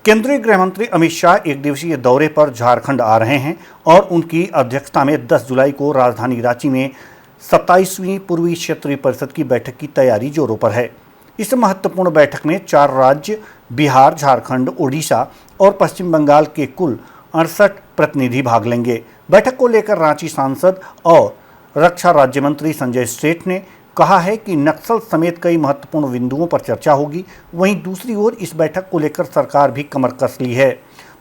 केंद्रीय गृह मंत्री अमित शाह एक दिवसीय दौरे पर झारखंड आ रहे हैं और उनकी अध्यक्षता में 10 जुलाई को राजधानी रांची में 27वीं पूर्वी क्षेत्रीय परिषद की बैठक की तैयारी जोरों पर है। इस महत्वपूर्ण बैठक में 4 राज्य बिहार, झारखंड, ओडिशा और पश्चिम बंगाल के कुल 68 प्रतिनिधि भाग लेंगे। बैठक को लेकर रांची सांसद और रक्षा राज्य मंत्री संजय सेठ ने कहा है कि नक्सल समेत कई महत्वपूर्ण बिंदुओं पर चर्चा होगी। वहीं दूसरी ओर इस बैठक को लेकर सरकार भी कमर कस ली है।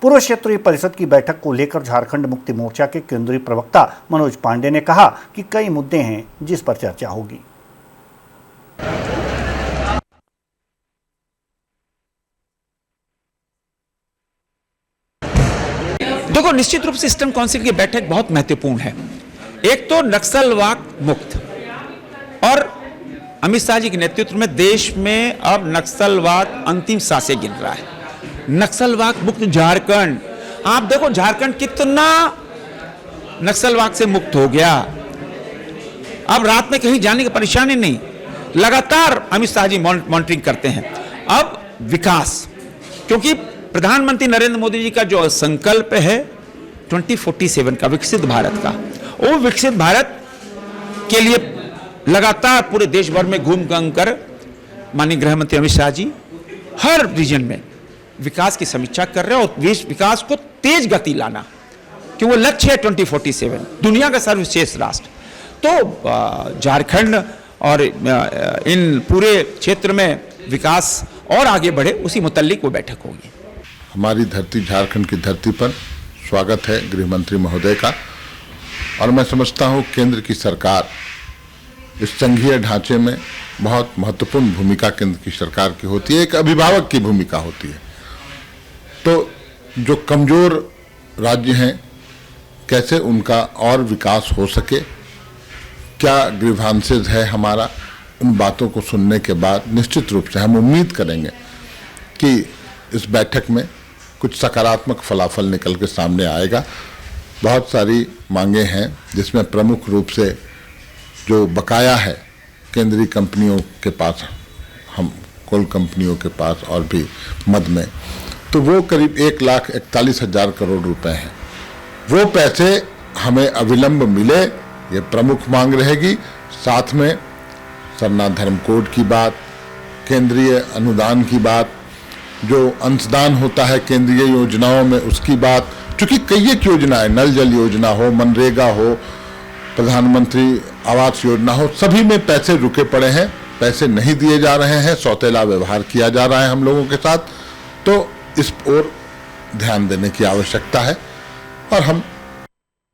पूर्व क्षेत्रीय परिषद की बैठक को लेकर झारखंड मुक्ति मोर्चा के केंद्रीय प्रवक्ता मनोज पांडे ने कहा कि कई मुद्दे हैं जिस पर चर्चा होगी। देखो, निश्चित रूप से ईस्टर्न काउंसिल की बैठक बहुत महत्वपूर्ण है। एक तो नक्सलवाद मुक्त, और अमित शाह जी के नेतृत्व में देश में अब नक्सलवाद अंतिम सांसें गिन रहा है। नक्सलवाद मुक्त झारखंड, आप देखो झारखंड कितना नक्सलवाद से मुक्त हो गया। अब रात में कहीं जाने की परेशानी नहीं, लगातार अमित शाह जी मॉनिटरिंग करते हैं। अब विकास, क्योंकि प्रधानमंत्री नरेंद्र मोदी जी का जो संकल्प है 2047 का, विकसित भारत का, वो विकसित भारत के लिए लगातार पूरे देश भर में घूम कर माननीय गृह मंत्री अमित शाह जी हर रीजन में विकास की समीक्षा कर रहे हैं और विकास को तेज गति लाना, कि वो लक्ष्य है 2047, दुनिया का सर्वश्रेष्ठ राष्ट्र। तो झारखंड और इन पूरे क्षेत्र में विकास और आगे बढ़े, उसी मुतल्लिक वो बैठक होगी। हमारी धरती, झारखंड की धरती पर स्वागत है गृह मंत्री महोदय का, और मैं समझता हूँ केंद्र की सरकार इस संघीय ढांचे में बहुत महत्वपूर्ण भूमिका केंद्र की सरकार की होती है, एक अभिभावक की भूमिका होती है। तो जो कमजोर राज्य हैं, कैसे उनका और विकास हो सके, क्या ग्रीवांसेस है हमारा, उन बातों को सुनने के बाद निश्चित रूप से हम उम्मीद करेंगे कि इस बैठक में कुछ सकारात्मक फलाफल निकल के सामने आएगा। बहुत सारी मांगे हैं, जिसमें प्रमुख रूप से जो बकाया है केंद्रीय कंपनियों के पास, हम कोल कंपनियों के पास और भी मद में, तो वो करीब 1,41,000 करोड़ रुपए हैं। वो पैसे हमें अविलंब मिले, ये प्रमुख मांग रहेगी। साथ में सरना धर्म कोड की बात, केंद्रीय अनुदान की बात, जो अंशदान होता है केंद्रीय योजनाओं में उसकी बात, क्योंकि कई एक योजनाएं, नल जल योजना हो, मनरेगा हो, प्रधानमंत्री आवास योजना हो, सभी में पैसे रुके पड़े हैं, पैसे नहीं दिए जा रहे हैं, सौतेला व्यवहार किया जा रहा है हम लोगों के साथ। तो इस ओर ध्यान देने की आवश्यकता है और हम